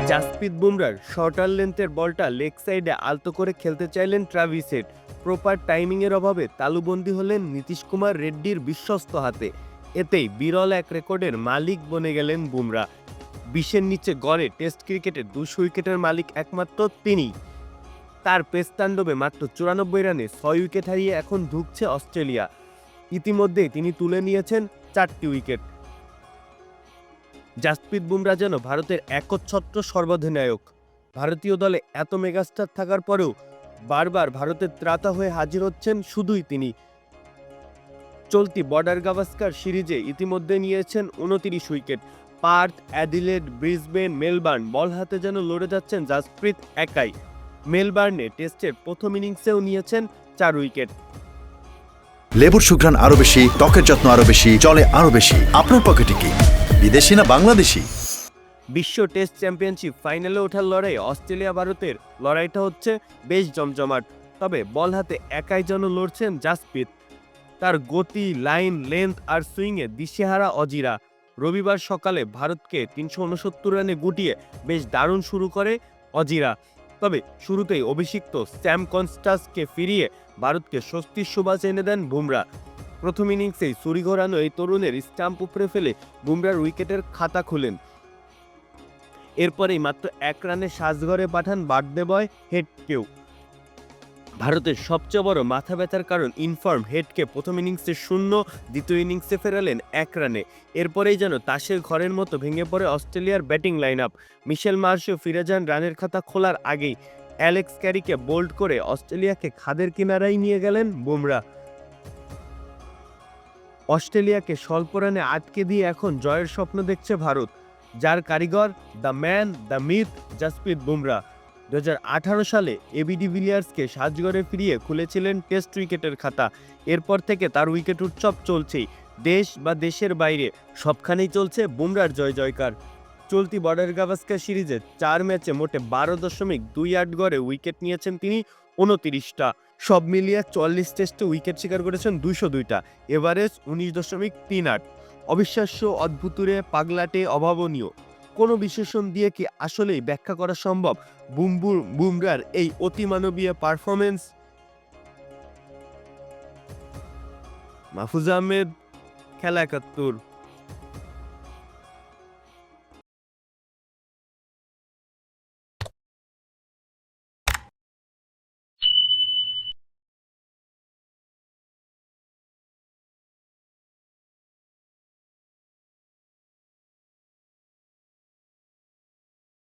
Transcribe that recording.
Jasprit বুমরার shorter লেন্থের বলটা leg সাইডে আলতো করে খেলতে চাইলেন ট্রাভিস হেড। প্রপার টাইমিংয়ের অভাবে তালুবন্দী হলেন নীতিশ কুমার রেড্ডির বিশ্বস্ত হাতে। এতেই বিরল এক রেকর্ডের মালিক বনে গেলেন বুমরা। 20-এর নিচে গড়ে টেস্ট ক্রিকেটে 200 উইকেটের মালিক একমাত্র তিনি। তার পেস তাণ্ডবে মাত্র 94 রানে 6 উইকেট হারিয়ে এখন ধুঁকছে অস্ট্রেলিয়া। ইতিমধ্যেই তিনি তুলে নিয়েছেন 4টি উইকেট। জাসপ্রীত বুমরা যেন ভারতের একচ্ছত্র সর্বাধিনায়ক। ভারতীয় দলে এত মেগাস্টার থাকার পরেও বারবার ভারতের ত্রাতা হয়ে হাজির হচ্ছেন শুধুই তিনি। চলতি বর্ডার গাভাস্কার সিরিজে ইতিমধ্যে নিয়েছেন 29 wicket. Perth, Adelaide, Brisbane, Melbourne ball হাতে যেন লড়ে যাচ্ছেন জাসপ্রীত একাই। মেলবার্নে টেস্টের প্রথম ইনিংসেও নিয়েছেন 4 উইকেট। লেবুর সুঘ্রাণ আরো বেশি, ত্বকের যত্ন আরো বেশি, চলে আরো বেশি। আপনার পকেটে কি বিদেশি না বাংলাদেশি? বিশ্ব টেস্ট চ্যাম্পিয়নশিপ ফাইনালে ওঠার লড়াই অস্ট্রেলিয়া ভারতের লড়াইটা হচ্ছে বেশ জমজমাট। তবে বল হাতে একাই যেন লড়ছেন জাসপ্রীত। তার গতি, লাইন, লেন্থ আর সুইংয়ে দিশেহারা অজিরা। রবিবার সকালে ভারতকে 369 রানে গুটিয়ে বেশ দারুণ শুরু করে অজিরা। তবে শুরুতেই অভিষিক্ত স্যাম কনস্টাসকে ফিরিয়ে ভারতকে স্বস্তির সুবাস এনে দেন বুমরা। প্রথম ইনিংসেই ছুরি ঘোরানো এই তরুণের স্টাম্প উপড়ে ফেলে বুমরার উইকেটের খাতা খুলেন। এরপরেই মাত্র 1 রানে সাজঘরে পাঠান বার্থডে বয় হেডকেও। ভারতের সবচেয়ে বড় মাথা ব্যথার কারণ ইনফর্ম হেডকে প্রথম ইনিংসে 0, দ্বিতীয় ইনিংসে ফেরালেন 1 রানে। এরপরেই যেন তাসের ঘরের মতো ভেঙে পড়ে অস্ট্রেলিয়ার ব্যাটিং লাইন আপ। মিশেল মার্শও ফিরে যান রানের খাতা খোলার আগেই। অ্যালেক্স ক্যারিকে বোল্ড করে অস্ট্রেলিয়াকে খাদের কিনারায় নিয়ে গেলেন বুমরা। অস্ট্রেলিয়াকে স্বল্প রানে আটকে দিয়ে এখন জয়ের স্বপ্ন দেখছে ভারত, যার কারিগর the man, the myth Jasprit Bumrah. 2018 সালে এবি ডিভিলিয়ার্সকে সাজঘরে ফিরিয়ে খুলেছিলেন টেস্ট উইকেটের খাতা। এরপর থেকে তার উইকেট উৎসব চলছেই। দেশ বা দেশের বাইরে সবখানেই চলছে বুমরার জয় জয়কার। চলতি বর্ডার গাভাস্কার সিরিজে 4 ম্যাচে মোটে 12.28 গড়ে উইকেট নিয়েছেন তিনি 29টা। সব মিলিয়ে 44 টেস্টে উইকেট শিকার করেছেন 202টা। এভারেজ 19.38। অবিশ্বাস্য, অদ্ভুতুড়ে, পাগলাটে, অভাবনীয়। কোনো বিশেষণ দিয়ে কি আসলেই ব্যাখ্যা করা সম্ভব বুমরার এই অতিমানবীয় পারফরমেন্স? মাহফুজ আহমেদ, খেলা 71।